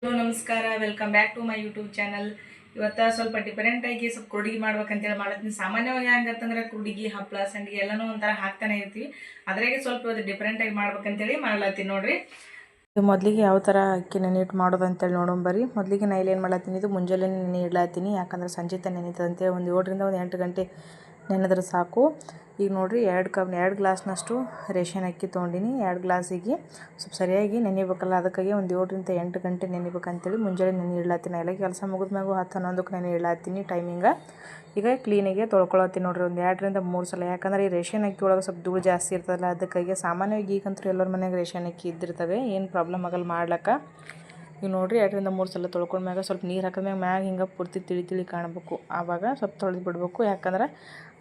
Hello ನಮಸ್ಕಾರ, welcome back to my YouTube channel. ಇವತ್ತು ಸ್ವಲ್ಪ ಡಿಫರೆಂಟ್ ಆಗಿ ಸ್ವಲ್ಪ ಕುರುಡಿಗೆ ಮಾಡ್ಬೇಕಂತೇಳಿ ಮಾಡತ್ತೀನಿ. ಸಾಮಾನ್ಯವಾಗಿ ಹೆಂಗಂತಂದ್ರೆ ಕುರುಡಿಗೆ, ಹಪ್ಪಳ, ಸಂಡಿಗೆ ಎಲ್ಲನೂ ಒಂಥರ ಹಾಕ್ತಾನೆ ಇರ್ತೀವಿ. ಅದ್ರಾಗೆ ಸ್ವಲ್ಪ ಇವತ್ತು ಡಿಫರೆಂಟ್ ಆಗಿ ಮಾಡ್ಬೇಕಂತೇಳಿ ಮಾಡ್ಲತ್ತೀನಿ ನೋಡ್ರಿ. ಮೊದಲಿಗೆ ಯಾವ ಥರ ಅಕ್ಕಿ ನೆನಿಟ್ಟು ಮಾಡೋದು ಅಂತೇಳಿ ನೋಡೋಣ. ಮೊದಲಿಗೆ ನಾ ಇಲ್ಲಿ ಏನು ಮಾಡ್ಲತ್ತೀನಿ, ಇದು ಮುಂಜಾನೆ ನೆನೆ ಇಡ್ಲಾತೀನಿ. ಯಾಕಂದ್ರೆ ಸಂಜೆ ತನಕ ನೆನೀತದೆ ಅಂತೇಳಿ ಒಂದು 7ರಿಂದ 8 ಗಂಟೆ ನೆನೆದ್ರೆ ಸಾಕು. ಈಗ ನೋಡಿರಿ 2 ಗ್ಲಾಸ್ನಷ್ಟು ರೇಷನ್ ಅಕ್ಕಿ ತೊಗೊಂಡಿನಿ. 2 ಗ್ಲಾಸಿಗೆ ಸ್ವಲ್ಪ ಸರಿಯಾಗಿ ನೆನಿಬೇಕಲ್ಲ, ಅದಕ್ಕಾಗಿ ಒಂದು 7ರಿಂದ 8 ಗಂಟೆ ನೆನಿಬೇಕಂತೇಳಿ ಮುಂಜಾನೆ ನೆನೆ ಇಡ್ಲಾತೀನಿ. ಎಲ್ಲ ಕೆಲಸ ಮುಗಿದ್ಮ್ಯಾಗು 10-11ಕ್ಕೆ ನೆನೆ ಇಡ್ಲಾತೀನಿ ಟೈಮಿಂಗ. ಈಗ ಕ್ಲೀನಿಗೆ ತೊಳ್ಕೊಳತ್ತೀನಿ ನೋಡಿರಿ, ಒಂದು 2ರಿಂದ 3 ಸಲ. ಯಾಕಂದ್ರೆ ಈ ರೇಷನ್ ಅಕ್ಕಿ ಒಳಗೆ ಸ್ವಲ್ಪ ಧೂಳು ಜಾಸ್ತಿ ಇರ್ತದಲ್ಲ, ಅದಕ್ಕಾಗಿ ಸಾಮಾನ್ಯವಾಗಿ ಈಗಂತೂ ಎಲ್ಲರ ಮನೆಯಾಗ ರೇಷನ್ ಅಕ್ಕಿ ಇದ್ದಿರ್ತವೆ, ಏನು ಪ್ರಾಬ್ಲಮ್ ಆಗಲ್ಲ ಮಾಡ್ಲಿಕ್ಕೆ. ಈಗ ನೋಡಿರಿ 2ರಿಂದ 3 ಸಲ ತೊಳ್ಕೊಂಡ್ಮ್ಯಾಗ ಸ್ವಲ್ಪ ನೀರು ಹಾಕಿದ್ಮ್ಯಾಗ ಮ್ಯಾಗ ಹಿಂಗೆ ಪೂರ್ತಿ ತಿಳಿ ಕಾಣಬೇಕು. ಆವಾಗ ಸ್ವಲ್ಪ ತೊಳೆದು ಬಿಡಬೇಕು. ಯಾಕಂದ್ರೆ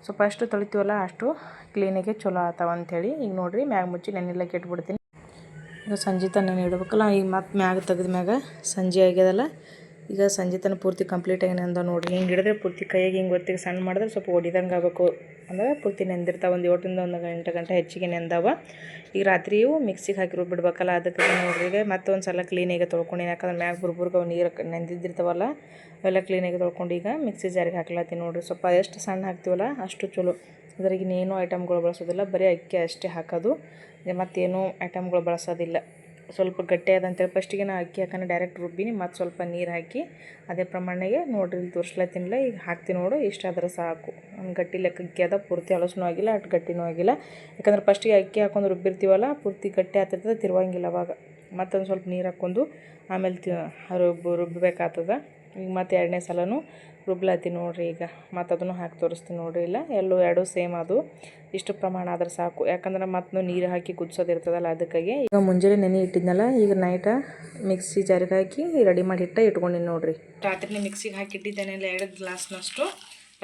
ಸ್ವಲ್ಪ ಅಷ್ಟು ತೊಳಿತೀವಲ್ಲ ಅಷ್ಟು ಕ್ಲೀನಿಗೆ ಚಲೋ ಆತಾವ ಅಂಥೇಳಿ. ಈಗ ನೋಡಿರಿ ಮ್ಯಾಗ ಮುಚ್ಚಿ ನೆನೆಲ್ಲಕ್ಕೆ ಇಟ್ಬಿಡ್ತೀನಿ. ಈಗ ಸಂಜೆ ತನಕ ನೆನೆ ಇಡ್ಬೇಕಲ್ಲ, ಈಗ ಮತ್ತೆ ಮ್ಯಾಗ ತೆಗೆದ್ಮ್ಯಾಗ ಸಂಜೆ ಆಗ್ಯದಲ್ಲ, ಈಗ ಸಂಜೆ ತನಕ ಪೂರ್ತಿ ಕಂಪ್ಲೀಟಾಗಿ ನೆಂದ ನೋಡಿರಿ. ಹಿಂಗೆ ಹಿಡಿದ್ರೆ ಪೂರ್ತಿ ಕೈಯಾಗಿ ಹಿಂಗೆ ಒತ್ತಿಗೆ ಸಣ್ಣ ಮಾಡಿದ್ರೆ ಸ್ವಲ್ಪ ಒಡಿದಂಗೆ ಆಗಬೇಕು. ಅಂದರೆ ಪೂರ್ತಿ ನೆಂದಿರ್ತಾವೆ. ಒಂದು 7ರಿಂದ 8 ಗಂಟೆ ಹೆಚ್ಚಿಗೆ ನೆಂದಾವ. ಈಗ ರಾತ್ರಿಯೂ ಮಿಕ್ಸಿಗೆ ಹಾಕಿ ರುಬ್ಬಿಡ್ಬೇಕಲ್ಲ, ಅದಕ್ಕೆ ನೋಡಿರಿ ಈಗ ಮತ್ತೊಂದು ಸಲ ಕ್ಲೀನಾಗಿ ತೊಳ್ಕೊಂಡು. ಯಾಕಂದ್ರೆ ಮ್ಯಾಗ ಬುರ್ಬುರ್ಗೆ ನೀರು ನೆಂದಿದ್ದಿರ್ತಾವಲ್ಲ, ಅವೆಲ್ಲ ಕ್ಲೀನಾಗಿ ತೊಳ್ಕೊಂಡು ಈಗ ಮಿಕ್ಸಿ ಜಾರಿಗೆ ಹಾಕ್ಲತ್ತೀನಿ ನೋಡಿರಿ. ಸ್ವಲ್ಪ ಎಷ್ಟು ಸಣ್ಣ ಹಾಕ್ತೀವಲ್ಲ ಅಷ್ಟು ಚಲೋ. ಅದ್ರಾಗ ಇನ್ನೇನು ಐಟಮ್ಗಳು ಬಳಸೋದಿಲ್ಲ, ಬರೀ ಅಕ್ಕಿ ಅಷ್ಟೇ ಹಾಕೋದು, ಮತ್ತೇನೂ ಐಟಮ್ಗಳು ಬಳಸೋದಿಲ್ಲ. ಸ್ವಲ್ಪ ಗಟ್ಟಿ ಆದಂತೇಳಿ ಫಸ್ಟಿಗೆ ನಾ ಅಕ್ಕಿ ಹಾಕೋಣ ಡೈರೆಕ್ಟ್ ರುಬ್ಬಿನಿ, ಮತ್ತು ಸ್ವಲ್ಪ ನೀರು ಹಾಕಿ ಅದೇ ಪ್ರಮಾಣಗೆ ನೋಡಿರಿ ಇಲ್ಲಿ ತೋರಿಸ್ಲತ್ತೀನಿಲ್ಲ. ಈಗ ಹಾಕ್ತೀನಿ ನೋಡು, ಇಷ್ಟ ಆದ್ರೆ ಸಾಕು. ಒಂದು ಗಟ್ಟಿ ಲೆಕ್ಕಕ್ಕೆ ಅದ, ಪೂರ್ತಿ ಹಳಸನೂ ಆಗಿಲ್ಲ ಅಷ್ಟು ಗಟ್ಟಿನೂ ಆಗಿಲ್ಲ. ಯಾಕಂದ್ರೆ ಫಸ್ಟಿಗೆ ಅಕ್ಕಿ ಹಾಕೊಂಡು ರುಬ್ಬಿರ್ತೀವಲ್ಲ, ಪೂರ್ತಿ ಗಟ್ಟಿ ಆಗ್ತಿರ್ತದೆ, ತಿರುವಂಗಿಲ್ಲ ಅವಾಗ. ಮತ್ತೊಂದು ಸ್ವಲ್ಪ ನೀರು ಹಾಕ್ಕೊಂಡು ಆಮೇಲೆ ರುಬ್ಬಬೇಕಾಗ್ತದೆ. ಈಗ ಮತ್ತೆ 2ನೇ ಸಲನೂ ರುಬ್ಲತ್ತೀನಿ ನೋಡಿರಿ. ಈಗ ಮತ್ತು ಅದನ್ನು ಹಾಕಿ ತೋರಿಸ್ತೀನಿ ನೋಡಿರಿ. ಇಲ್ಲ ಎರಡೂ ಸೇಮ್ ಅದು, ಇಷ್ಟು ಪ್ರಮಾಣ ಆದ್ರೆ ಸಾಕು. ಯಾಕಂದ್ರೆ ಮತ್ತೆ ನೀರು ಹಾಕಿ ಕುದಿಸೋದಿರ್ತದಲ್ಲ, ಅದಕ್ಕಾಗಿ. ಈಗ ಮುಂಜಾನೆ ನೆನೆ ಇಟ್ಟಿದ್ನಲ್ಲ, ಈಗ ನೈಟ ಮಿಕ್ಸಿ ಜಾರಿಗೆ ಹಾಕಿ ರೆಡಿ ಮಾಡಿ ಇಟ್ಕೊಂಡಿನಿ ನೋಡಿರಿ. ರಾತ್ರಿ ಮಿಕ್ಸಿಗೆ ಹಾಕಿಟ್ಟಿದ್ದೇನೆ 2 ಗ್ಲಾಸ್ನಷ್ಟು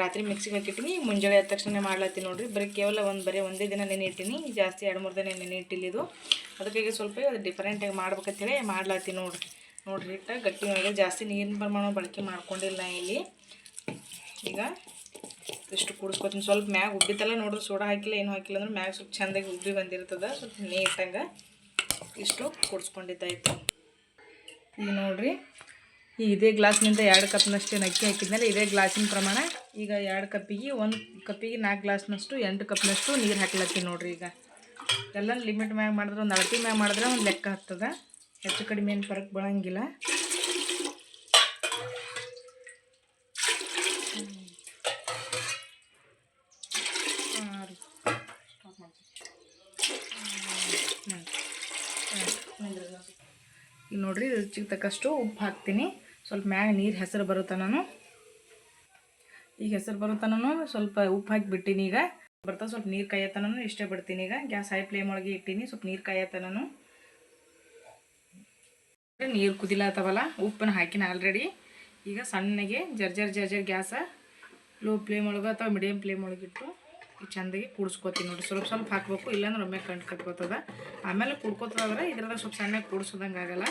ರಾತ್ರಿ ಮಿಕ್ಸಿಗೆ ಹಾಕಿಟ್ಟಿನಿ. ಮುಂಜಾನೆ ಆದ ತಕ್ಷಣ ಮಾಡ್ಲತ್ತೀನಿ ನೋಡಿರಿ. ಕೇವಲ ಒಂದೇ ದಿನ ನೆನೆ ಇಟ್ಟಿನಿ, ಜಾಸ್ತಿ 2-3 ದಿನ ನೆನೆ ಇಟ್ಟಿಲ್ಲ ಇದು. ಅದಕ್ಕಾಗಿ ಸ್ವಲ್ಪ ಅದು ಡಿಫರೆಂಟಾಗಿ ಮಾಡ್ಬೇಕಂತೇಳಿ ಮಾಡ್ಲತ್ತೀನಿ ನೋಡಿರಿ. ಹಿಟ್ಟು ಗಟ್ಟಿ ಮಾಡಿ ಜಾಸ್ತಿ ನೀರಿನ ಪ್ರಮಾಣ ಬಳಕೆ ಮಾಡ್ಕೊಂಡಿಲ್ಲ ಇಲ್ಲಿ. ಈಗ ಇಷ್ಟು ಕೂಡಿಸ್ಕೊತೀನಿ. ಸ್ವಲ್ಪ ಮ್ಯಾಗ ಉಬ್ಬಿತ್ತಲ್ಲ ನೋಡಿರಿ, ಸೋಡಾ ಹಾಕಿಲ್ಲ ಏನು ಹಾಕಿಲ್ಲ ಅಂದ್ರೆ ಮ್ಯಾಗ ಸ್ವಲ್ಪ ಚೆಂದಾಗಿ ಉಬ್ಬಿ ಬಂದಿರ್ತದೆ. ಸ್ವಲ್ಪ ನೀಟಾಗ ಇಷ್ಟು ಕೂಡಿಸ್ಕೊಂಡಿದ್ದಾಯ್ತು. ಈಗ ನೋಡಿರಿ, ಈಗ ಇದೇ ಗ್ಲಾಸ್ನಿಂದ 2 ಕಪ್ನಷ್ಟು ಅಕ್ಕಿ ಹಾಕಿದ್ಮೇಲೆ ಇದೇ ಗ್ಲಾಸಿನ ಪ್ರಮಾಣ. ಈಗ 2 ಕಪ್ಪಿಗೆ 1 ಕಪ್ಪಿಗೆ 4 ಗ್ಲಾಸ್ನಷ್ಟು 8 ಕಪ್ನಷ್ಟು ನೀರು ಹಾಕ್ಲತ್ತೀನಿ ನೋಡಿರಿ. ಈಗ ಎಲ್ಲ ಲಿಮಿಟ್ ಮ್ಯಾಗ ಮಾಡಿದ್ರೆ, ಒಂದು ಅಳತಿ ಮ್ಯಾಗ ಮಾಡಿದ್ರೆ ಒಂದು ಲೆಕ್ಕ ಆಗ್ತದೆ, ಹೆಚ್ಚು ಕಡಿಮೆ ಏನು ಫರಕ್ ಬೀಳಂಗಿಲ್ಲ. ಈಗ ನೋಡಿರಿ, ರುಚಿಗೆ ತಕ್ಕಷ್ಟು ಉಪ್ಪು ಹಾಕ್ತೀನಿ. ಸ್ವಲ್ಪ ಮ್ಯಾಗ ನೀರು ಹೆಸರು ಬರುತ್ತಾನು, ಈಗ ಹೆಸರು ಬರುತ್ತಾನು ಸ್ವಲ್ಪ ಉಪ್ಪು ಹಾಕಿ ಬಿಟ್ಟಿನಿ. ಈಗ ಬರ್ತಾ ಸ್ವಲ್ಪ ನೀರು ಕಾಯತನೂ ಇಷ್ಟೇ ಬಿಡ್ತೀನಿ. ಈಗ ಗ್ಯಾಸ್ ಹೈ ಫ್ಲೇಮ್ ಒಳಗೆ ಇಟ್ಟಿನಿ, ಸ್ವಲ್ಪ ನೀರು ಕಾಯತನೂ. ನೀರು ಕುದಿಲಾತವಲ್ಲ, ಉಪ್ಪನ್ನು ಹಾಕಿನ ಆಲ್ರೆಡಿ. ಈಗ ಸಣ್ಣಗೆ ಜರ್ಜರ್ ಗ್ಯಾಸ ಲೋ ಫ್ಲೇಮ್ ಒಳಗೆ ಅಥವಾ ಮೀಡಿಯಮ್ ಫ್ಲೇಮ್ ಒಳಗಿಟ್ಟು ಚೆಂದಾಗಿ ಕೂಡಿಸ್ಕೊತೀನಿ ನೋಡಿ. ಸ್ವಲ್ಪ ಹಾಕಬೇಕು, ಇಲ್ಲಾಂದ್ರೆ ಒಮ್ಮೆ ಕಟ್ಕೋತದ. ಆಮೇಲೆ ಕುಡ್ಕೋತದಾದ್ರೆ ಇದ್ರದಾಗ ಸ್ವಲ್ಪ ಸಣ್ಣಗೆ ಕೂಡಿಸೋದಂಗೆ ಆಗಲ್ಲ.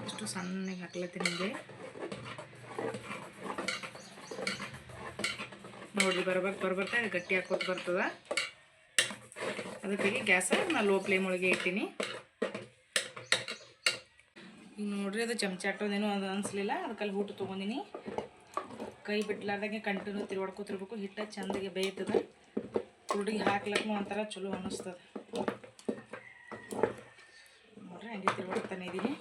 ಇಷ್ಟು ಸಣ್ಣಗೆ ಹಾಕ್ಲತ್ತೀನಿ ನಿಮಗೆ ನೋಡಿರಿ. ಬರ್ತಾ ಗಟ್ಟಿ ಹಾಕೋತ ಬರ್ತದ. ಅದಕ್ಕಾಗಿ ಗ್ಯಾಸ ನಾನು ಲೋ ಫ್ಲೇಮ್ ಒಳಗೆ ಇಟ್ಟಿನಿ. ಈಗ ನೋಡಿರಿ, ಅದು ಚಮಚ ಹಾಕೋದೇನೋ ಅದು ಅನಿಸ್ಲಿಲ್ಲ, ಅದಕ್ಕಲ್ಲಿ ಊಟ ತೊಗೊಂಡಿನಿ. ಕೈ ಬಿಡ್ಲಾರ್ದಂಗೆ ಕಂಟಿನ್ಯೂ ತಿರ್ವಾಡ್ಕೊತಿರ್ಬೇಕು. ಹಿಟ್ಟು ಚೆಂದಾಗಿ ಬೇಯ್ತದೆ. ಕುರುಡಿಗೆ ಹಾಕ್ಲಕ್ಕೂ ಒಂಥರ ಚಲೋ ಅನ್ನಿಸ್ತದೆ ನೋಡಿರಿ. ಹಂಗೆ ತಿರ್ವಾಡ್ತಾನೆ ಇದ್ದೀನಿ.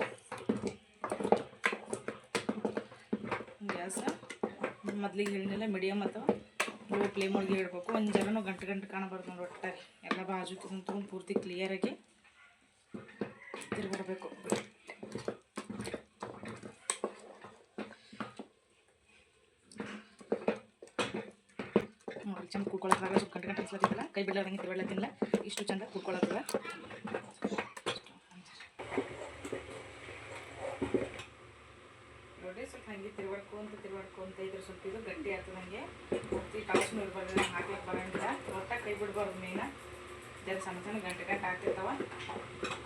ಗ್ಯಾಸ ಮೊದಲಿಗೆ ಹೇಳಿನೆಲ್ಲ ಮೀಡಿಯಮ್ ಅಥವಾ ಲೋ ಫ್ಲೇಮ್ ಒಳಗೆ ಇಡಬೇಕು. ಒಂದು ಜರನೂ ಗಂಟು ಕಾಣಬಾರ್ದು ನೋಡಿ. ಒಟ್ಟಾಗಿ ಎಲ್ಲ ಬಾಜು ತೊಗೊಂಡು ಪೂರ್ತಿ ಕ್ಲಿಯರಾಗಿ ತಿರ್ಬಿಡಬೇಕು. ನೋಡಿ, ಚೆಂದ ಕುಡ್ಕೊಳತ್ತದಾಗ ಸ್ವಲ್ಪ ಗಂಟೆ ಹಚ್ಲತ್ತಿಲ್ಲ, ಕೈ ಬಿಡ್ಲಾರಂಗೆ ತಿರ್ಬೇಡ್ಲತ್ತಿಲ್ಲ, ಇಷ್ಟು ಚೆಂದ ಕುಡ್ಕೊಳತ್ತದ. ನೋಡಿ, ಸ್ವಲ್ಪ ಹಂಗೆ ತಿರ್ವಾಡ್ಕೊಂತ ಇದ್ರೆ ಸ್ವಲ್ಪ ಇದು ಗಟ್ಟಿ ಆಗ್ತದೆ. ಹಂಗೆ ಪೂರ್ತಿ ಕಾಸು ಇರ್ಬಾರ್ದು, ಹಾಕ್ಲಿಕ್ಕೆ ಬರೋಂಗಿಲ್ಲ. ಒಟ್ಟಾಗಿ ಕೈ ಬಿಡ್ಬಾರ್ದು. ಮೇಯ್ನ ಜರ ಸಣ್ಣ ಗಂಟೆ ಆಗ್ತಿರ್ತಾವ.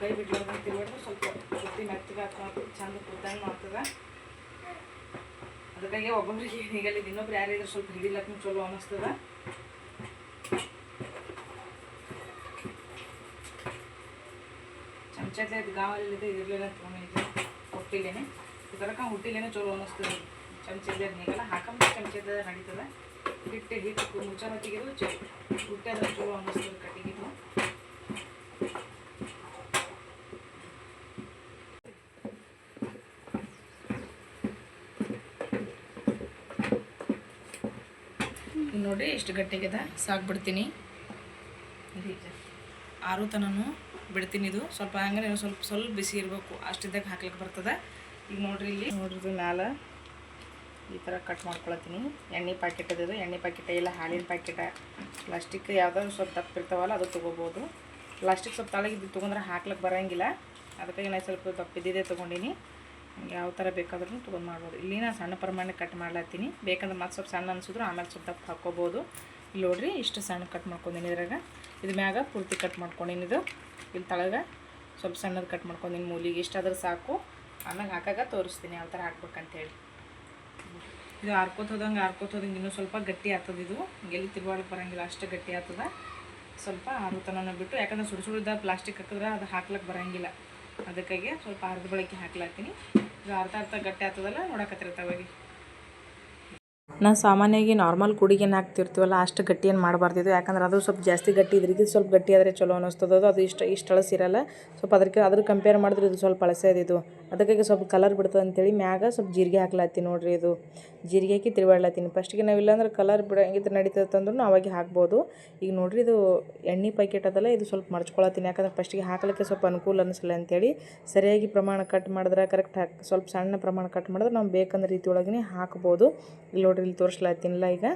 ಕೈ ಬಿಡ್ಲಾರ್ದಂಗೆ ತಿರ್ವಾಡಿದ್ರೆ ಸ್ವಲ್ಪ ಪೂರ್ತಿ ಮೆತ್ತಗೆ ಹಾಕೊಂಡು ಚೆಂದ ಕುದ್ದಂಗೆ ಆಗ್ತದೆ. ಅದಕ್ಕಾಗಿ ಒಬ್ಬೊಬ್ರಿಗೆ ಈಗಲ್ಲಿ ಇನ್ನೊಬ್ರು ಯಾರಿದ್ರೆ ಸ್ವಲ್ಪ ಹಿಡಿಲಕ್ಕೂ ಚಲೋ ಅನ್ನಿಸ್ತದ. ಚಮಚ ಚಮಚತ್ಲೆ ಇದು ಗಾವಲ್ಲಿದೆ ಇರಲಿಲ್ಲ ತೊಗೊಂಡಿದ್ದೆ ಹುಟ್ಟಿಲೇನೆ ಇದರಕ ಹುಟ್ಟಿಲೇನೆ ಚಲೋ ಅನ್ನಿಸ್ತದೆ ಚಮಚದ ನೀರೆಲ್ಲ ಹಾಕಂಬ ಚಮಚದ ನಡೀತದೆ ಹಿಟ್ಟು ಮುಚ್ಚಮತ್ತಿಗೆ ಹುಟ್ಟಿ ಅದ್ರ ಚಲೋ ಅನ್ನಿಸ್ತದೆ ಕಟ್ಟಿಗಿದು ನೋಡಿ ಎಷ್ಟು ಗಟ್ಟಿಗೆದ ಸಾಕ್ಬಿಡ್ತೀನಿ ಆರು ತನೂ ಬಿಡ್ತೀನಿ ಇದು ಸ್ವಲ್ಪ ಹಂಗೆ ಸ್ವಲ್ಪ ಬಿಸಿ ಇರಬೇಕು ಅಷ್ಟಿದ್ದಾಗ ಹಾಕ್ಲಿಕ್ಕೆ ಬರ್ತದೆ ಈಗ ನೋಡ್ರಿ ಇಲ್ಲಿ ನೋಡ್ರಿ ಮ್ಯಾಲೆ ಈ ಥರ ಕಟ್ ಮಾಡ್ಕೊಳತ್ತೀನಿ ಎಣ್ಣೆ ಪ್ಯಾಕೆಟ್ ಅದು ಎಣ್ಣೆ ಪ್ಯಾಕೆಟ್ ಇಲ್ಲ ಹಾಲಿನ ಪ್ಯಾಕೆಟ ಪ್ಲಾಸ್ಟಿಕ್ ಯಾವ್ದಾದ್ರು ಸ್ವಲ್ಪ ದಪ್ಪ ಇರ್ತಾವಲ್ಲ ಅದು ತೊಗೋಬೋದು ಪ್ಲಾಸ್ಟಿಕ್ ಸ್ವಲ್ಪ ತಳಗಿದ್ದು ತೊಗೊಂಡ್ರೆ ಹಾಕ್ಲಿಕ್ಕೆ ಬರೋಂಗಿಲ್ಲ ಅದಕ್ಕಾಗಿ ನಾನು ಸ್ವಲ್ಪ ದಪ್ಪಿದ್ದಿದೆ ತೊಗೊಂಡಿನಿ ಯಾವ ಥರ ಬೇಕಾದ್ರೂ ತೊಗೊಂಡು ಮಾಡ್ಬೋದು ಇಲ್ಲಿ ನಾನು ಸಣ್ಣ ಪ್ರಮಾಣ ಕಟ್ ಮಾಡ್ಲತ್ತೀನಿ ಬೇಕಂದ್ರೆ ಮತ್ತೆ ಸ್ವಲ್ಪ ಸಣ್ಣ ಅನಿಸಿದ್ರು ಆಮೇಲೆ ಸ್ವಲ್ಪ ದಪ್ಪ ಹಾಕ್ಕೋಬೋದು ಇಲ್ಲಿ ನೋಡ್ರಿ ಇಷ್ಟು ಸಣ್ಣ ಕಟ್ ಮಾಡ್ಕೊಂಡಿನಿ ಇದ್ರಾಗ ಇದು ಮ್ಯಾಗ ಪೂರ್ತಿ ಕಟ್ ಮಾಡ್ಕೊಂಡಿನಿ ಇದು ಇಲ್ಲಿ ತಳಗೆ ಸ್ವಲ್ಪ ಸಣ್ಣದು ಕಟ್ ಮಾಡ್ಕೊಂಡಿನಿ ಮೂಲಿಗೆ ಇಷ್ಟಾದ್ರೆ ಸಾಕು ಆಮೇಲೆ ಹಾಕಾಗ ತೋರಿಸ್ತೀನಿ ಯಾವ ಥರ ಹಾಕ್ಬೇಕಂತೇಳಿ ಇದು ಹಾರ್ಕೋತೋದಂಗೆ ಇನ್ನೂ ಸ್ವಲ್ಪ ಗಟ್ಟಿ ಆಗ್ತದೆ ಇದು ಎಲ್ಲಿ ತಿರುವಾಡಕ್ಕೆ ಬರೋಂಗಿಲ್ಲ ಅಷ್ಟು ಗಟ್ಟಿ ಆಗ್ತದೆ ಸ್ವಲ್ಪ ಆರುತನ ಬಿಟ್ಟು ಯಾಕಂದ್ರೆ ಸುಡಿದ ಪ್ಲಾಸ್ಟಿಕ್ ಹಾಕಿದ್ರೆ ಅದು ಹಾಕ್ಲಿಕ್ಕೆ ಬರೋಂಗಿಲ್ಲ ಅದಕ್ಕಾಗಿ ಸ್ವಲ್ಪ ಅರ್ಧ ಬಳಕೆ ಹಾಕ್ಲಾತೀನಿ ಇದು ಅರ್ಧ ಗಟ್ಟಿ ಆಗ್ತದಲ್ಲ ನೋಡಕತ್ತಿರ್ತಾವಾಗಿ ನಾವು ಸಾಮಾನ್ಯವಾಗಿ ನಾರ್ಮಲ್ ಕುಡಿಗೆ ಏನು ಹಾಕ್ತಿರ್ತೀವಲ್ಲ ಅಷ್ಟು ಗಟ್ಟಿ ಏನು ಮಾಡಬಾರ್ದಿದ್ದು ಯಾಕಂದ್ರೆ ಅದು ಸ್ವಲ್ಪ ಜಾಸ್ತಿ ಗಟ್ಟಿ ಇದ್ರೆ ಇದು ಸ್ವಲ್ಪ ಗಟ್ಟಿ ಆದರೆ ಚಲೋ ಅನ್ನಿಸ್ತದೆ ಅದು ಇಷ್ಟು ಅಳಸಿರಲ್ಲ ಸ್ವಲ್ಪ ಅದ್ರ ಕಂಪೇರ್ ಮಾಡಿದ್ರೆ ಇದು ಸ್ವಲ್ಪ ಅಳಸೆ ಇದು ಅದಕ್ಕಾಗಿ ಸ್ವಲ್ಪ ಕಲರ್ ಬಿಡ್ತದೆ ಅಂತೇಳಿ ಮ್ಯಾಗ ಸ್ವಲ್ಪ ಜೀರಿಗೆ ಹಾಕ್ಲಾತೀನಿ ನೋಡ್ರಿ ಇದು ಜೀರಿಗೆ ಹಾಕಿ ತಿರುವಾಡ್ಲಾತೀನಿ ಫಸ್ಟಿಗೆ ನಾವು ಇಲ್ಲಾಂದ್ರೆ ಕಲರ್ ಬಿಡಂಗಿದ್ರೆ ನಡೀತದೆ ಅಂದ್ರೂ ಅವಾಗ ಹಾಕ್ಬೋದು ಈಗ ನೋಡ್ರಿ ಇದು ಎಣ್ಣೆ ಪ್ಯಾಕೆಟ್ ಅದಲ್ಲ ಇದು ಸ್ವಲ್ಪ ಮರ್ಚ್ಕೊಳತ್ತೀನಿ ಯಾಕಂದ್ರೆ ಫಸ್ಟಿಗೆ ಹಾಕ್ಲಿಕ್ಕೆ ಸ್ವಲ್ಪ ಅನುಕೂಲ ಅನ್ನಿಸಲ್ಲ ಅಂತೇಳಿ ಸರಿಯಾಗಿ ಪ್ರಮಾಣ ಕಟ್ ಮಾಡಿದ್ರೆ ಕರೆಕ್ಟ್ ಸ್ವಲ್ಪ ಸಣ್ಣ ಪ್ರಮಾಣ ಕಟ್ ಮಾಡಿದ್ರೆ ನಾವು ಬೇಕಂದ್ರೆ ರೀತಿ ಒಳಗೆ ಹಾಕ್ಬೋದು ಇಲ್ಲಿ ನೋಡ್ರಿ ಇಲ್ಲಿ ತೋರಿಸ್ಲಾತೀನಿಲ್ಲ ಈಗ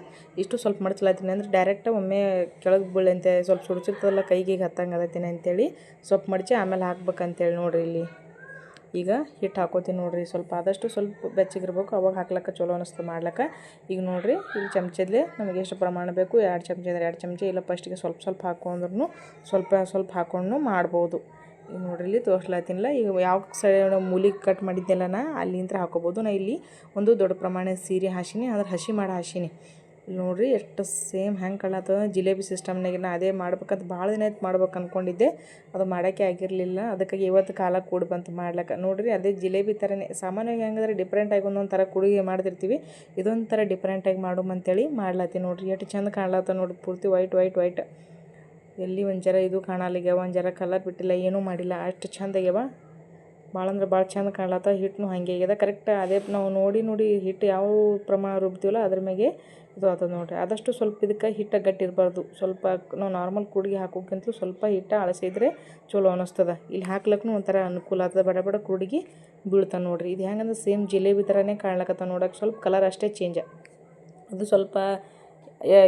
ಇಷ್ಟು ಸ್ವಲ್ಪ ಮಡಚ್ಲಾತೀನಿ ಅಂದ್ರೆ ಡೈರೆಕ್ಟ್ ಒಮ್ಮೆ ಕೆಳಗೆ ಬೀಳಂತೆ ಸ್ವಲ್ಪ ಸುಡ್ಚಿರ್ತದಲ್ಲ ಕೈಗೆ ಹತ್ತಂಗೆ ಅದತ್ತೀನಿ ಅಂತೇಳಿ ಸ್ವಲ್ಪ ಮಡಚಿ ಆಮೇಲೆ ಹಾಕ್ಬೇಕಂತೇಳಿ ನೋಡ್ರಿ ಇಲ್ಲಿ ಈಗ ಹಿಟ್ಟು ಹಾಕೋತೀನಿ ನೋಡ್ರಿ ಸ್ವಲ್ಪ ಆದಷ್ಟು ಸ್ವಲ್ಪ ಬೆಚ್ಚಗಿರ್ಬೇಕು ಅವಾಗ ಹಾಕ್ಲಕ್ಕ ಚಲೋ ಅನ್ನಿಸ್ತದೆ ಮಾಡ್ಲಿಕ್ಕೆ ಈಗ ನೋಡ್ರಿ ಇಲ್ಲಿ ಚಮಚದಲ್ಲೇ ನಮಗೆ ಎಷ್ಟು ಪ್ರಮಾಣ ಬೇಕು 2 ಚಮಚ ಅಂದರೆ 2 ಚಮಚ ಇಲ್ಲ ಫಸ್ಟಿಗೆ ಸ್ವಲ್ಪ ಹಾಕೊಂಡ್ರು ಸ್ವಲ್ಪ ಹಾಕೊಂಡು ಮಾಡ್ಬೋದು ಈಗ ನೋಡ್ರಿ ಇಲ್ಲಿ ತೋರಿಸ್ಲಾತೀನಿಲ್ಲ ಈಗ ಯಾವ ಸೈಡ್ ಮೂಲಿಗೆ ಕಟ್ ಮಾಡಿದ್ದೆಲ್ಲ ನಾ ಅಲ್ಲಿಂದ ಹಾಕೋಬೋದು ನಾ ಇಲ್ಲಿ ಒಂದು ದೊಡ್ಡ ಪ್ರಮಾಣ ಸೀರೆ ಹಾಸಿನಿ ಅಂದ್ರೆ ಹಸಿ ಮಾಡಿ ಹಾಸಿನಿ ಇಲ್ಲಿ ನೋಡ್ರಿ ಎಷ್ಟು ಸೇಮ್ ಹೆಂಗೆ ಕಾಣತ್ತದ ಜಿಲೇಬಿ ಸಿಸ್ಟಮ್ನಾಗ ನಾ ಅದೇ ಮಾಡ್ಬೇಕಂತ ಭಾಳ ದಿನ ಆಯ್ತು ಮಾಡ್ಬೇಕು ಅಂದ್ಕೊಂಡಿದ್ದೆ ಅದು ಮಾಡೋಕ್ಕೆ ಆಗಿರಲಿಲ್ಲ ಅದಕ್ಕಾಗಿ ಇವತ್ತು ಕಾಲ ಕೂಡಿ ಬಂತು ಮಾಡ್ಲಿಕ್ಕೆ ನೋಡ್ರಿ ಅದೇ ಜಿಲೇಬಿ ಥರನೇ ಸಾಮಾನ್ಯವಾಗಿ ಹೆಂಗಂದ್ರೆ ಡಿಫ್ರೆಂಟಾಗಿ ಒಂದೊಂದು ಥರ ಕುಡಿಗೆ ಮಾಡ್ತಿರ್ತೀವಿ ಇದೊಂದು ಥರ ಡಿಫ್ರೆಂಟಾಗಿ ಅಂತೇಳಿ ಮಾಡ್ಲತ್ತೀನಿ ನೋಡ್ರಿ ಎಷ್ಟು ಚಂದ ಕಾಣ್ಲತ್ತ ನೋಡ್ರಿ ಪೂರ್ತಿ ವೈಟ್ ಎಲ್ಲಿ ಒಂಜರ ಇದು ಕಾಣಲಿಗ್ಯಾವ ಒಂಜರ ಕಲರ್ ಬಿಟ್ಟಿಲ್ಲ ಏನೂ ಮಾಡಿಲ್ಲ ಅಷ್ಟು ಚಂದ ಆಗ್ಯಾವ ಭಾಳ ಅಂದ್ರೆ ಭಾಳ ಚಂದ ಕಾಣ್ಲತ್ತ ಹಿಟ್ಟು ಹಾಗೆ ಆಗ್ಯದ ಕರೆಕ್ಟ್ ಅದೇ ನಾವು ನೋಡಿ ಹಿಟ್ಟು ಯಾವ ಪ್ರಮಾಣ ರುಬ್ತೀವಲ್ಲ ಅದ್ರ ಮ್ಯಾಗೆ ಇದು ಆಗ್ತದೆ ನೋಡ್ರಿ ಆದಷ್ಟು ಸ್ವಲ್ಪ ಇದಕ್ಕೆ ಹಿಟ್ಟು ಗಟ್ಟಿರಬಾರ್ದು ಸ್ವಲ್ಪ ನಾವು ನಾರ್ಮಲ್ ಕುಡಿಗೆ ಹಾಕೋಕ್ಕಿಂತಲೂ ಸ್ವಲ್ಪ ಹಿಟ್ಟು ಅಳಸಿದ್ರೆ ಚಲೋ ಅನ್ನಿಸ್ತದೆ ಇಲ್ಲಿ ಹಾಕ್ಲಕ್ಕೂ ಒಂಥರ ಅನುಕೂಲ ಆಗ್ತದೆ ಬಡ ಕುಡಿಗೆ ಬೀಳ್ತಾವೆ ನೋಡ್ರಿ ಇದು ಹೆಂಗಂದ್ರೆ ಸೇಮ್ ಜಿಲೇಬಿ ಥರನೇ ಕಾಣ್ಲಕತ್ತ ನೋಡೋಕೆ ಸ್ವಲ್ಪ ಕಲರ್ ಅಷ್ಟೇ ಚೇಂಜ್ ಅದು ಸ್ವಲ್ಪ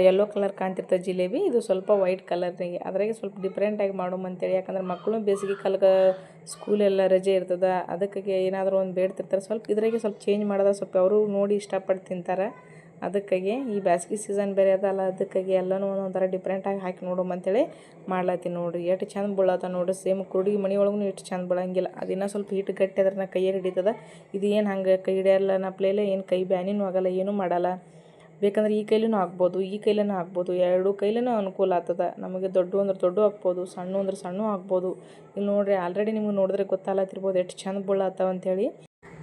ಯೆಲ್ಲೋ ಕಲರ್ ಕಾಣ್ತಿರ್ತದೆ ಜಿಲೇಬಿ ಇದು ಸ್ವಲ್ಪ ವೈಟ್ ಕಲರ್ನಾಗೆ ಅದ್ರಾಗೆ ಸ್ವಲ್ಪ ಡಿಫ್ರೆಂಟಾಗಿ ಅಂತೇಳಿ ಯಾಕಂದ್ರೆ ಮಕ್ಕಳು ಬೇಸಿಗೆ ಕಾಲಕ್ಕೆ ಸ್ಕೂಲೆಲ್ಲ ರಜೆ ಇರ್ತದೆ ಅದಕ್ಕಾಗಿ ಏನಾದರೂ ಒಂದು ಬೇಡ್ತಿರ್ತಾರೆ ಸ್ವಲ್ಪ ಇದ್ರಾಗೆ ಸ್ವಲ್ಪ ಚೇಂಜ್ ಮಾಡಿದ್ರೆ ಸ್ವಲ್ಪ ಅವರು ನೋಡಿ ಇಷ್ಟಪಟ್ಟು ತಿಂತಾರೆ ಅದಕ್ಕಾಗಿ ಈ ಬೇಸಿಗೆ ಸೀಸನ್ ಬೇರೆ ಅದಲ್ಲ ಅದಕ್ಕಾಗಿ ಎಲ್ಲನೂ ಒಂದೊಂಥರ ಡಿಫ್ರೆಂಟಾಗಿ ಹಾಕಿ ಅಂತೇಳಿ ಮಾಡ್ಲತ್ತೀನಿ ನೋಡಿರಿ ಎಷ್ಟು ಚಂದ ಬೀಳತ್ತ ನೋಡಿರಿ ಸೇಮ್ ಕುರುಡಿಗೆ ಮನೆ ಒಳಗೂ ಎಷ್ಟು ಚಂದ ಬೀಳಂಗಿಲ್ಲ ಅದಿನ್ನೂ ಸ್ವಲ್ಪ ಹಿಟ್ಟು ಗಟ್ಟಿ ಅದ್ರ ನಾ ಕೈಯಲ್ಲಿ ಹಿಡಿತದ ಇದು ಏನು ಹಂಗೆ ಕೈ ಹಿಡಿಯಲ್ಲ ನಾ ಪ್ಲೇಲೆ ಏನು ಕೈ ಬ್ಯಾನಿನೂ ಆಗಲ್ಲ ಏನೂ ಮಾಡಲ್ಲ ಬೇಕಂದ್ರೆ ಈ ಕೈಲೂ ಹಾಕ್ಬೋದು ಈ ಕೈಲೂ ಹಾಕ್ಬೋದು 2 ಕೈಲೂ ಅನುಕೂಲ ಆಗ್ತದೆ ನಮಗೆ ದೊಡ್ಡ ಅಂದ್ರೆ ದೊಡ್ಡ ಹಾಕ್ಬೋದು ಸಣ್ಣ ಅಂದ್ರೆ ಸಣ್ಣ ಹಾಕ್ಬೋದು ಇಲ್ಲಿ ನೋಡ್ರಿ ಆಲ್ರೆಡಿ ನಿಮ್ಗೆ ನೋಡಿದ್ರೆ ಗೊತ್ತಾಗ್ತಿರ್ಬೋದು ಎಷ್ಟು ಚಂದ ಬೀಳತ್ತಾವ ಅಂತೇಳಿ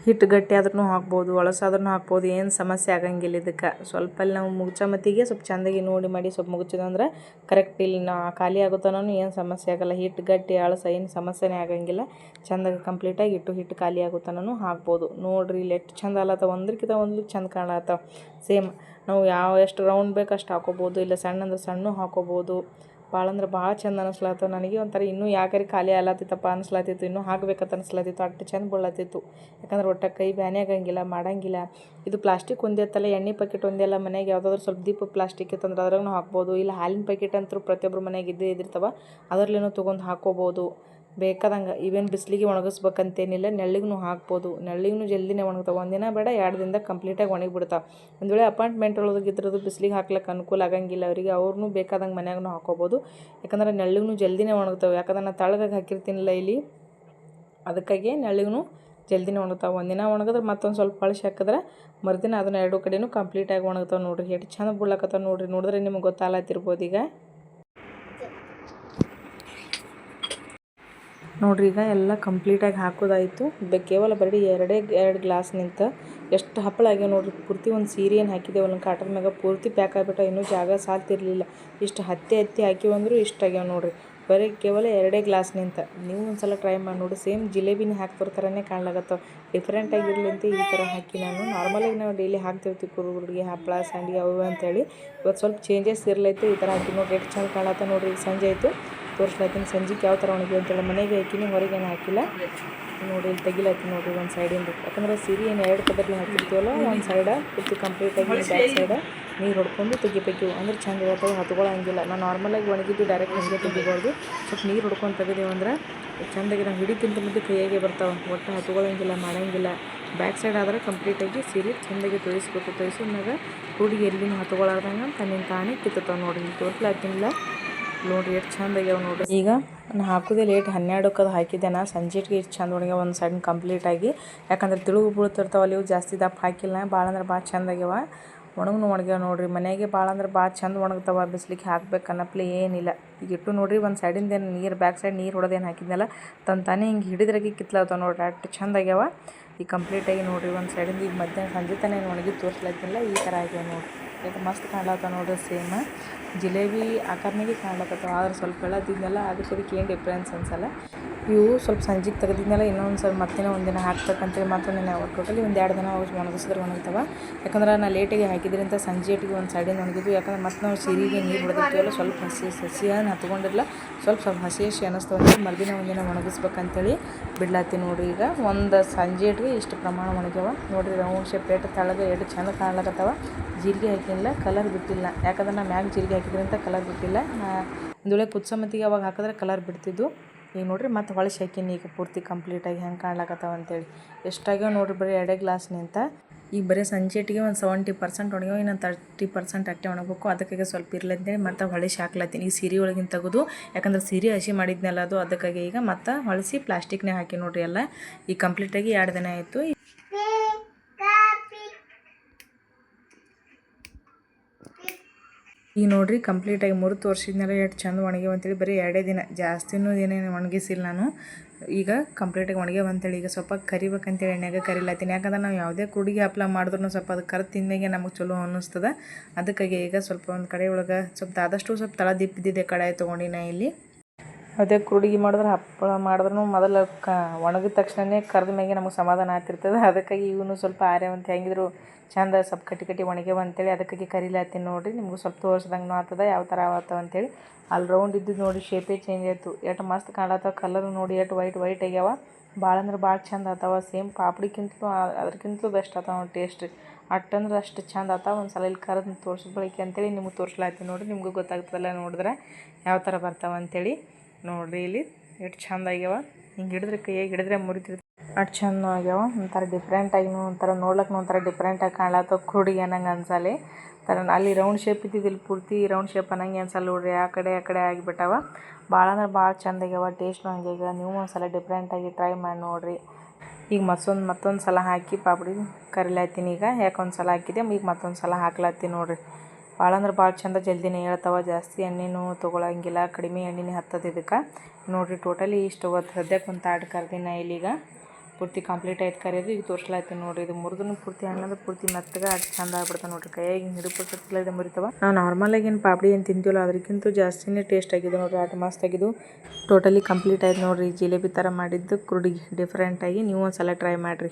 ಹಿಟ್ಟು ಗಟ್ಟಿ ಆದ್ರೂ ಹಾಕ್ಬೋದು ಒಳಸಾದ್ರೂ ಹಾಕ್ಬೋದು ಏನು ಸಮಸ್ಯೆ ಆಗಂಗಿಲ್ಲ ಇದಕ್ಕೆ ಸ್ವಲ್ಪ ಅಲ್ಲಿ ನಾವು ಮುಗ್ಚಮತ್ತಿಗೆ ಸ್ವಲ್ಪ ಚೆಂದಾಗಿ ನೋಡಿ ಮಾಡಿ ಸ್ವಲ್ಪ ಮುಗಿಸಿದಂದ್ರೆ ಕರೆಕ್ಟ್ ಇಲ್ಲಿ ನಾ ಖಾಲಿ ಆಗುತ್ತಾನೂ ಏನು ಸಮಸ್ಯೆ ಆಗಲ್ಲ ಹಿಟ್ಟು ಗಟ್ಟಿ ಅಳಸ ಏನು ಸಮಸ್ಯೆನೇ ಆಗಂಗಿಲ್ಲ ಚೆಂದಾಗಿ ಕಂಪ್ಲೀಟಾಗಿ ಹಿಟ್ಟು ಖಾಲಿ ಆಗುತ್ತಾನೂ ಹಾಕ್ಬೋದು ನೋಡ್ರಿ ಇಲ್ಲಿ ಎಷ್ಟು ಚಂದ ಅಲ್ಲತ್ತವ ಒಂದ್ರಕ್ಕಿಂತ ಒಂದು ಚಂದ ಕಾಣತ್ತವ ಸೇಮ್ ನಾವು ಎಷ್ಟು ರೌಂಡ್ ಬೇಕು ಅಷ್ಟು ಹಾಕೋಬೋದು ಇಲ್ಲ ಸಣ್ಣ ಅಂದ್ರೆ ಸಣ್ಣ ಹಾಕೋಬೋದು ಭಾಳ ಅಂದ್ರೆ ಭಾಳ ಚಂದ ಅನಿಸ್ಲತ್ತವ ನನಗೆ ಒಂಥರ ಇನ್ನೂ ಯಾಕಂದ್ರೆ ಖಾಲಿ ಆಲತ್ತಿತ್ತಪ್ಪ ಅನಿಸ್ಲತ್ತಿತ್ತು ಇನ್ನೂ ಹಾಕ್ಬೇಕಂತ ಅನಿಸ್ಲತ್ತಿತ್ತು ಅಷ್ಟು ಚಂದ ಬೀಳತ್ತಿತ್ತು ಯಾಕಂದ್ರೆ ಒಟ್ಟು ಕೈ ಬ್ಯಾನೆ ಆಗಂಗಿಲ್ಲ ಮಾಡಂಗಿಲ್ಲ ಇದು ಪ್ಲಾಸ್ಟಿಕ್ ಒಂದೇ ಇತ್ತಲ್ಲ ಎಣ್ಣೆ ಪ್ಯಾಕೆಟ್ ಒಂದೇ ಅಲ್ಲ ಮನೆಗೆ ಯಾವುದಾದ್ರೂ ಸ್ವಲ್ಪ ದೀಪ ಪ್ಲಾಸ್ಟಿಕ್ ಇತ್ತಂದ್ರೆ ಅದ್ರಾಗೂ ಹಾಕ್ಬೋದು ಇಲ್ಲ ಹಾಲಿನ ಪ್ಯಾಕೆಟ್ ಅಂತೂ ಪ್ರತಿಯೊಬ್ಬರು ಮನೆಗೆ ಇದ್ದಿರ್ತಾವ ಅದರಲ್ಲೇನೋ ತೊಗೊಂಡು ಹಾಕ್ಕೋಬೋದು ಬೇಕಾದಂಗೆ ಇವೇನು ಬಿಸಿಲಿಗೆ ಒಣಗಿಸ್ಬೇಕಂತೇನಿಲ್ಲ ನೆಳ್ಳಿಗೂ ಹಾಕ್ಬೋದು ನೆಳ್ಳಿಗೂ ಜಲ್ದಿನೇ ಒಣಗ್ತಾವೆ ಒಂದಿನ ಬೇಡ 2 ದಿನದಾಗ ಕಂಪ್ಲೀಟಾಗಿ ಒಣಗಿಬಿಡ್ತಾವೆ ಒಂದು ವೇಳೆ ಅಪಾರ್ಟ್ಮೆಂಟ್ ಒಳಗಿದ್ರದ್ದು ಬಿಸಿಲಿಗೆ ಹಾಕ್ಲಿಕ್ಕೆ ಅನುಕೂಲ ಆಗಂಗಿಲ್ಲ ಅವರಿಗೆ ಅವ್ರನ್ನೂ ಬೇಕಾದಂಗೆ ಮನ್ಯಾಗೂ ಹಾಕ್ಕೋಬೋದು ಯಾಕಂದ್ರೆ ನೆಳ್ಳಿಗೂ ಜಲ್ದಿನೇ ಒಣಗ್ತಾವೆ ಯಾಕಂದ್ರೆ ನಾನು ತಳಗಾಗಿ ಹಾಕಿರ್ತೀನಿಲ್ಲ ಇಲ್ಲಿ ಅದಕ್ಕಾಗಿ ನೆಳ್ಳಿಗೂ ಜಲ್ದಿನೇ ಒಣಗ್ತಾವೆ ಒಂದಿನ ಒಣಗಿದ್ರೆ ಮತ್ತೊಂದು ಸ್ವಲ್ಪ ಪಳಸಿ ಹಾಕಿದ್ರೆ ಮರುದಿನ ಅದನ್ನು 2 ಕಡೆಯೂ ಕಂಪ್ಲೀಟಾಗಿ ಒಣಗ್ತಾವೆ ನೋಡಿರಿ ಎಷ್ಟು ಚಂದ ಬೀಳಕತ್ತಾವ ನೋಡಿದ್ರೆ ನಿಮ್ಗೆ ಗೊತ್ತಾಗ್ಲತ್ತಿರ್ಬೋದು ಈಗ ನೋಡ್ರಿ ಈಗ ಎಲ್ಲ ಕಂಪ್ಲೀಟಾಗಿ ಹಾಕೋದಾಯಿತು. ಕೇವಲ ಬರೀ ಎರಡು ಗ್ಲಾಸ್ ನಿಂತ ಎಷ್ಟು ಹಪ್ಪಳ ಆಗ್ಯಾವ ನೋಡ್ರಿ. ಪೂರ್ತಿ ಒಂದು ಸೀರೆ ಏನು ಹಾಕಿದ್ದೇವೆ ಒಂದು ಕಾಟನ್ ಮ್ಯಾಗ ಪೂರ್ತಿ ಪ್ಯಾಕ್ ಆಗಿಬಿಟ್ಟ. ಇನ್ನೂ ಜಾಗ ಸಾಲ್ತಿರ್ಲಿಲ್ಲ. ಇಷ್ಟು ಹತ್ತಿ ಹಾಕಿವಂದ್ರು ಇಷ್ಟ ಆಗ್ಯಾವ ನೋಡ್ರಿ. ಬರೀ ಕೇವಲ 2 ಗ್ಲಾಸ್ ನಿಂತ. ನೀವು ಒಂದ್ಸಲ ಟ್ರೈ ಮಾಡಿ ನೋಡಿ. ಸೇಮ್ ಜಿಲೇಬಿನ ಹಾಕ್ತಿರೋ ಥರನೇ ಕಾಣ್ಲಾಗತ್ತವ. ಡಿಫ್ರೆಂಟ್ ಆಗಿರಲಿ ಅಂತ ಈ ಥರ ಹಾಕಿ ನಾನು ನಾರ್ಮಲಾಗಿ ನಾವು ಡೈಲಿ ಹಾಕ್ತಿರ್ತೀವಿ ಕುರುಗುರಿಗೆ ಹಪ್ಪಳ ಸಂಡಿಗೆ ಅವು ಅಂತೇಳಿ. ಇವತ್ತು ಸ್ವಲ್ಪ ಚೇಂಜಸ್ ಇರಲೈತೆ ಈ ಥರ ಹಾಕಿ ನೋಡ್ರಿ. ಎಷ್ಟು ಚಂದ ಕಾಣತ್ತ ನೋಡ್ರಿ. ಈಗ ಸಂಜೆ ಆಯಿತು ತೋರಿಸ್ಲಾತೀನಿ ಸಂಜೆಗೆ ಯಾವ ಥರ ಒಣಗಿ ಅಂತೇಳಿ. ಮನೆಗೆ ಹಾಕಿನಿ, ಹೊರಗೇನು ಹಾಕಿಲ್ಲ ನೋಡಿ. ಇಲ್ಲಿ ತೆಗಿಲಾತೀನಿ ನೋಡ್ರಿ ಒಂದು ಸೈಡಿಂದ. ಯಾಕಂದ್ರೆ ಸೀರೆ ಏನು 2 ಪದರ್ಲಿ ಹಾಕಿರ್ತೀವಲ್ಲ ಒಂದು ಸೈಡ ಪೂರ್ತಿ ಕಂಪ್ಲೀಟಾಗಿ ಬ್ಯಾಕ್ ಸೈಡ ನೀರು ಹೊಡ್ಕೊಂಡು ತೆಗಿಬೇಕು. ಅಂದ್ರೆ ಚಂದ ಇರ್ತವೆ, ಹತ್ಕೊಳ್ಳೋಂಗಿಲ್ಲ. ನಾನು ನಾರ್ಮಲಾಗಿ ಒಣಗಿದ್ದು ಡೈರೆಕ್ಟ್ ಹಂಗೆ ತೆಗಿಬಾರ್ದು. ಸ್ವಲ್ಪ ನೀರು ಹೊಡ್ಕೊಂಡು ತೆಗೆದೇವು ಅಂದ್ರೆ ಚೆಂದಾಗಿ ನಾವು ಹಿಡಿತಿಂತ ಮುಂದೆ ಕೈಯಾಗೆ ಬರ್ತಾವೆ. ಒಟ್ಟು ಹತ್ಕೊಳ್ಳೋಂಗಿಲ್ಲ, ಮಾಡೋಂಗಿಲ್ಲ. ಬ್ಯಾಕ್ ಸೈಡ್ ಆದರೆ ಕಂಪ್ಲೀಟಾಗಿ ಸೀರೆ ಚೆಂದಾಗಿ ತೊಳಿಸ್ಬೇಕು. ತೊಳಿಸಿದ್ಮ್ಯಾಗ ಹುಡುಗಿ ಎಲ್ಲಿನೂ ಹತ್ಕೊಳ್ಳಾರ್ದಂಗೆ ತನ್ನಿಂದ ತಾನೇ ಕಿತ್ತತಾವೆ ನೋಡ್ರಿ. ಇಲ್ಲಿ ತೋರಿಸ್ಲಾತಿಲ್ಲ ನೋಡ್ರಿ ಎಷ್ಟು ಚಂದ ಆಗ್ಯಾವ ನೋಡ್ರಿ. ಈಗ ನಾನು ಹಾಕೋದೇ ಲೇಟ್ 12ಕ್ಕೆ ಅದು ಹಾಕಿದ್ದೆ. ನಾ ಸಂಜೆಗೆ ಇಷ್ಟು ಚಂದ ಒಣಗ್ಯಾವ ಒಂದು ಸೈಡ್ ಕಂಪ್ಲೀಟಾಗಿ. ಯಾಕಂದ್ರೆ ತಿಳುಗು ಬೀಳ್ತಿರ್ತಾವಲ್ಲ ಇವು ಜಾಸ್ತಿ ದಪ್ಪ ಹಾಕಿಲ್ಲ. ಭಾಳ ಅಂದ್ರೆ ಭಾಳ ಚಂದ ಆಗ್ಯಾವ. ಒಣಗ್ಯಾವ ನೋಡ್ರಿ. ಮನೆಗೆ ಭಾಳ ಅಂದ್ರೆ ಭಾಳ ಚಂದ ಒಣಗ್ತಾವ. ಬಿಸ್ಲಿಕ್ಕೆ ಹಾಕ್ಬೇಕು ಅನ್ನಪ್ಲೆ ಏನಿಲ್ಲ. ಈಗ ಇಟ್ಟು ನೋಡ್ರಿ ಒಂದು ಸೈಡಿಂದ ಏನು ನೀರು ಬ್ಯಾಕ್ ಸೈಡ್ ನೀರು ಹೊಡೆದೇನು ಹಾಕಿದ್ನಲ್ಲ ತಾನೇ ಹಿಂಗೆ ಹಿಡಿದ್ರಾಗಿ ಕಿತ್ಲಾಗ್ತಾವ ನೋಡ್ರಿ. ಅಷ್ಟು ಚಂದ ಆಗ್ಯಾವ. ಈಗ ಕಂಪ್ಲೀಟಾಗಿ ನೋಡ್ರಿ ಒಂದು ಸೈಡಿಂದ ಈಗ ಮಧ್ಯಾಹ್ನ ಸಂಜೆ ತಾನೇ ಒಣಗಿ ತೋರಿಸ್ಲಾತಿಲ್ಲ ಈ ಥರ ಆಗ್ಯಾವ ನೋಡ್ರಿ. ಇದು ಮಸ್ತ್ ಕಾಣ್ಲತ್ತಾವ ನೋಡ್ರಿ. ಸೇಮ್ ಜಿಲೇಬಿ ಆಕಾರನಾಗೆ ಕಾಣ್ಲತ್ತವ. ಆದ್ರೆ ಸ್ವಲ್ಪ ಬೆಳದಿದ್ನಲ್ಲ ಅದಕ್ಕೆ ಏನು ಡಿಫ್ರೆನ್ಸ್ ಅನ್ಸಲ್ಲ. ಇವು ಸ್ವಲ್ಪ ಸಂಜೆಗೆ ತೆಗೆದಿದ್ನಲ್ಲ ಇನ್ನೊಂದು ಸ್ವಲ್ಪ ಮತ್ತಿನ ಒಂದಿನ ಹಾಕ್ಬೇಕಂತೇಳಿ ಮಾತ್ರ ನಾನು ಟೋಟಲಿ ಒಂದು 2 ದಿನ ಒಣಗಿಸಿದ್ರೆ ಒಣಗ್ತಾವ. ಯಾಕಂದ್ರೆ ನಾನು ಲೇಟಿಗೆ ಹಾಕಿದ್ರಿಂದ ಸಂಜೆಟಿಗೆ ಒಂದು ಸೈಡಿಂದ ಒಣಗಿದ್ವು. ಯಾಕಂದ್ರೆ ಮತ್ತೆ ನಾವು ಸೀರೆಗೆ ನೀರು ಹೊಡೆದಿರ್ತೀವಲ್ಲ ಸ್ವಲ್ಪ ಹಸಿಯನ್ನು ಹತ್ಕೊಂಡಿರಲ್ಲ, ಸ್ವಲ್ಪ ಹಸಿ ಅನ್ನಿಸ್ತಾವ. ಮರುದಿನ ಒಂದಿನ ಒಣಗಿಸ್ಬೇಕಂತೇಳಿ ಬಿಡ್ಲಾತೀನಿ ನೋಡ್ರಿ. ಈಗ ಒಂದು ಸಂಜೆಟಿಗೆ ಇಷ್ಟು ಪ್ರಮಾಣ ಒಣಗ್ಯಾವ ನೋಡ್ರಿ. ರೌಂಡ್ ಶೇಪ್ ಪೇಟ ತೆಳಗೆ ಎಷ್ಟು ಚಂದ ಕಾಣ್ಲಕತ್ತವ. ಜೀರಿಗೆ ಹಾಕಿಲ್ಲ, ಕಲರ್ ಬಿಟ್ಟಿಲ್ಲ. ಯಾಕಂದ್ರೆ ನಾ ಮ್ಯಾಗ ಜೀರಿಗೆ ಹಾಕಿದ್ರಿಂದ ಕಲರ್ ಬಿಟ್ಟಿಲ್ಲ. ಒಂದೊಳ್ಳೆ ಕುಚ್ಚಮತ್ತಿಗೆ ಅವಾಗ ಹಾಕಿದ್ರೆ ಕಲರ್ ಬಿಡ್ತಿದ್ದು. ಈಗ ನೋಡ್ರಿ ಮತ್ತೆ ಹೊಳಸಿ ಹಾಕಿನಿ. ಈಗ ಪೂರ್ತಿ ಕಂಪ್ಲೀಟಾಗಿ ಹೆಂಗೆ ಕಾಣ್ಲಕತ್ತಾವ ಅಂತೇಳಿ. ಎಷ್ಟಾಗ್ಯಾವ ನೋಡ್ರಿ ಬರೀ 2 ಗ್ಲಾಸ್ ನಿಂತ. ಈಗ ಬರೀ ಸಂಜೆಟಿಗೆ ಒಂದು 70% ಒಣಗ್ಯಾವ. ಇನ್ನೊಂದು 30% ಅಟ್ಟೆ ಒಣಗಬೇಕು. ಅದಕ್ಕಾಗಿ ಸ್ವಲ್ಪ ಇರಲಿ ಅಂತೇಳಿ ಮತ್ತೆ ಹೊಳಸಿ ಹಾಕ್ಲತ್ತೀನಿ. ಈ ಸೀರೆ ಒಳಗಿನ ತೆಗೆದು, ಯಾಕಂದ್ರೆ ಸೀರೆ ಹಸಿ ಮಾಡಿದ್ನಲ್ಲ ಅದು ಅದಕ್ಕಾಗಿ ಈಗ ಮತ್ತೆ ಹೊಳಸಿ ಪ್ಲಾಸ್ಟಿಕ್ನೇ ಹಾಕಿ ನೋಡ್ರಿ ಎಲ್ಲ. ಈಗ ಕಂಪ್ಲೀಟಾಗಿ 2 ದಿನ ಆಯಿತು. ಈಗ ನೋಡ್ರಿ ಕಂಪ್ಲೀಟಾಗಿ 3 ತೋರಿಸಿದ್ನೆಲ್ಲ ಎಷ್ಟು ಚಂದ ಒಣಗ್ಯಾವ ಅಂತೇಳಿ. ಬರೀ 2 ದಿನ, ಜಾಸ್ತಿನೂ ಏನೇನು ಒಣಗಿಸಿಲ್ಲ ನಾನು. ಈಗ ಕಂಪ್ಲೀಟಾಗಿ ಒಣಗ್ಯಾವ ಅಂತೇಳಿ ಈಗ ಸ್ವಲ್ಪ ಕರಿಬೇಕಂತೇಳಿ ಎಣ್ಣೆಗೆ ಕರಿಲಾತೀನಿ. ಯಾಕಂದ್ರೆ ನಾವು ಯಾವುದೇ ಕುಡಿಗೆ ಹಪ್ಳ ಮಾಡಿದ್ರೂ ಸ್ವಲ್ಪ ಅದು ಕರೆದು ತಿಂದಾಗೆ ನಮಗೆ ಚಲೋ ಅನ್ನಿಸ್ತದೆ. ಅದಕ್ಕಾಗಿ ಈಗ ಸ್ವಲ್ಪ ಒಂದು ಕಡೆ ಒಳಗೆ ಸ್ವಲ್ಪ ಆದಷ್ಟು ಸ್ವಲ್ಪ ತಳ ದಿಪ್ಪಿದ್ದಿದ್ದೆ ಕಡಾಯಿ ತೊಗೊಂಡಿನ ಇಲ್ಲಿ. ಅದೇ ಕುರುಡಿಗೆ ಮಾಡಿದ್ರೆ ಹಪ್ಪಳ ಮಾಡಿದ್ರೂ ಮೊದಲು ಒಣಗಿದ ತಕ್ಷಣವೇ ಕರೆದ ಮ್ಯಾಗೆ ನಮಗೆ ಸಮಾಧಾನ ಆಗ್ತಿರ್ತದೆ. ಅದಕ್ಕಾಗಿ ಇವನು ಸ್ವಲ್ಪ ಆರ್ಯಾವಂತ ಹೆಂಗಿದ್ರು ಚಂದ ಸ್ವಲ್ಪ ಕಟ್ಟಿ ಒಣಗ್ಯಾವ ಅಂತೇಳಿ ಅದಕ್ಕಾಗಿ ಕರಿಲಾತೀನಿ ನೋಡಿರಿ. ನಿಮಗೂ ಸ್ವಲ್ಪ ತೋರಿಸ್ದಂಗೆ ಆಗ್ತದೆ ಯಾವ ಥರ ಆವತ್ತವ ಅಂತೇಳಿ. ಅಲ್ಲಿ ರೌಂಡ್ ಇದ್ದು ನೋಡಿ ಶೇಪೇ ಚೇಂಜ್ ಆಯಿತು. ಎಷ್ಟು ಮಸ್ತ್ ಕಾಣತ್ತವ. ಕಲರ್ ನೋಡಿ ಎಷ್ಟು ವೈಟ್ ಆಗ್ಯಾವ. ಭಾಳ ಅಂದ್ರೆ ಭಾಳ ಚಂದ ಆತಾವ. ಸೇಮ್ ಪಾಪಡಿಕ್ಕಿಂತಲೂ ಅದಕ್ಕಿಂತಲೂ ಬೆಸ್ಟ್ ಆತಾವ ಟೇಸ್ಟ್. ಅಟ್ಟಂದ್ರೆ ಅಷ್ಟು ಚಂದ ಆತಾವ. ಒಂದು ಸಲ ಇಲ್ಲಿ ಕರೆದು ತೋರಿಸಿದ ಬಳಿಕೆ ಅಂತೇಳಿ ನಿಮ್ಗೆ ತೋರಿಸ್ಲಾತೀನಿ ನೋಡಿರಿ. ನಿಮಗೂ ಗೊತ್ತಾಗ್ತದಲ್ಲ ನೋಡಿದ್ರೆ ಯಾವ ಥರ ಬರ್ತಾವ ಅಂತೇಳಿ. ನೋಡಿರಿ ಇಲ್ಲಿ ಎಷ್ಟು ಚಂದ ಆಗ್ಯಾವ. ಹಿಂಗೆ ಹಿಡಿದ್ರೆ ಕೈಯಾಗಿ ಹಿಡಿದ್ರೆ ಮುರಿತಿರ್ತೀವಿ ಅಷ್ಟು ಚಂದ ಆಗ್ಯಾವ. ಒಂಥರ ಡಿಫ್ರೆಂಟಾಗಿನೂ ಒಂಥರ ನೋಡ್ಲಿಕ್ಕೆ ಒಂಥರ ಡಿಫ್ರೆಂಟಾಗಿ ಕಾಣ್ಲತ್ತವ. ಕುರುಡಿಗೆ ಅನ್ನಂಗೆ ಅನ್ಸಲ್ಲಿ ಥರ. ಅಲ್ಲಿ ರೌಂಡ್ ಶೇಪ್ ಇದ್ದಿದ್ದಿಲ್ಲ, ಪೂರ್ತಿ ರೌಂಡ್ ಶೇಪ್ ಅನ್ನಂಗೆ ಅನ್ಸಲ್ಲ ನೋಡ್ರಿ. ಆ ಕಡೆ ಆಗಿಬಿಟ್ಟವ. ಭಾಳ ಅಂದ್ರೆ ಭಾಳ ಚಂದ ಆಗ್ಯಾವ. ಟೇಸ್ಟ್ನು ಹಂಗೆ ಈಗ ನೀವು ಒಂದ್ಸಲ ಡಿಫ್ರೆಂಟಾಗಿ ಟ್ರೈ ಮಾಡಿ ನೋಡಿರಿ. ಈಗ ಮತ್ತೊಂದು ಸಲ ಹಾಕಿ ಪಾಪಡಿ ಕರಿಲಾತೀನಿ. ಈಗ ಯಾಕೊಂದು ಸಲ ಹಾಕಿದ್ದೆ, ಈಗ ಮತ್ತೊಂದು ಸಲ ಹಾಕ್ಲಾತೀನಿ ನೋಡಿರಿ. ಭಾಳ ಅಂದ್ರೆ ಭಾಳ ಚಂದ ಜಲ್ದಿನೇ ಹೇಳ್ತಾವ. ಜಾಸ್ತಿ ಎಣ್ಣೆನೂ ತೊಗೊಳಂಗಿಲ್ಲ, ಕಡಿಮೆ ಎಣ್ಣೆನೇ ಹತ್ತದ ಇದಕ್ಕೆ ನೋಡಿರಿ. ಟೋಟಲಿ ಇಷ್ಟು ಸದ್ಯಕ್ಕೆ ಒಂದು ತಾಟ್ ಕರ್ದಿನ ಇಲ್ಲಿಗ ಪೂರ್ತಿ ಕಂಪ್ಲೀಟ್ ಆಯ್ತು ಕರಿಯೋದು. ಈಗ ತೋರಿಸ್ಲಾತೀನಿ ನೋಡಿರಿ. ಇದು ಮುರಿದ್ರೂ ಪೂರ್ತಿ ಹಣ್ಣಂದ್ರೆ ಪೂರ್ತಿ ಮೆತ್ತಗೆ ಅಷ್ಟು ಚಂದ ಆಗ್ಬಿಡ್ತಾವೆ ನೋಡಿರಿ. ಕೈಯಾಗಿ ಹಿಡಿದು ಮುರಿತಾವ. ನಾವು ನಾರ್ಮಲಾಗಿ ಏನು ಪಾಪಡಿ ಏನು ತಿಂತೀವಲ್ಲ ಅದಕ್ಕಿಂತ ಜಾಸ್ತಿನೇ ಟೇಸ್ಟ್ ಆಗಿದೆ ನೋಡಿರಿ. ಅಷ್ಟು ಮಸ್ತ್ ಆಗಿದ್ದು. ಟೋಟಲಿ ಕಂಪ್ಲೀಟ್ ಆಯ್ತು ನೋಡಿರಿ. ಜಿಲೇಬಿ ಥರ ಮಾಡಿದ್ದು ಕುರುಡಿ ಡಿಫ್ರೆಂಟಾಗಿ ನೀವು ಒಂದು ಸಲ ಟ್ರೈ ಮಾಡಿರಿ.